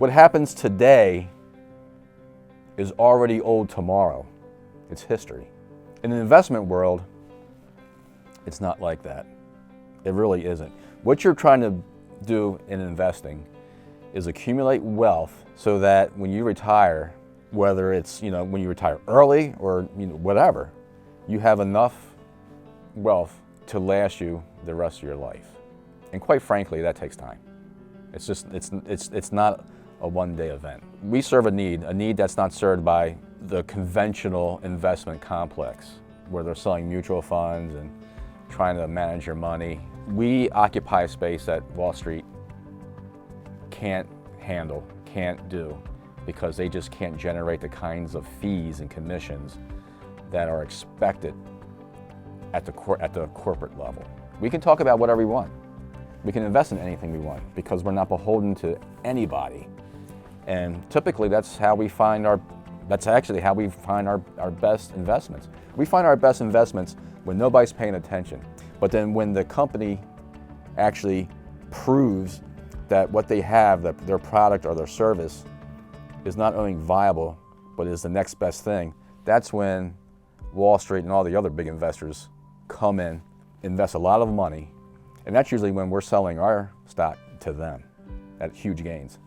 What happens today is already old tomorrow. It's history. In the investment world, it's not like that. It really isn't. What you're trying to do in investing is accumulate wealth so that when you retire, whether it's when you retire early or whatever, you have enough wealth to last you the rest of your life. And quite frankly, that takes time. It's not a one-day event. We serve a need that's not served by the conventional investment complex where they're selling mutual funds and trying to manage your money. We occupy a space that Wall Street can't handle, can't do, because they just can't generate the kinds of fees and commissions that are expected at the corporate level. We can talk about whatever we want. We can invest in anything we want because we're not beholden to anybody. And typically that's actually how we find our best investments. We find our best investments when nobody's paying attention. But then when the company actually proves that what they have, that their product or their service is not only viable, but is the next best thing, that's when Wall Street and all the other big investors come in, invest a lot of money, and that's usually when we're selling our stock to them at huge gains.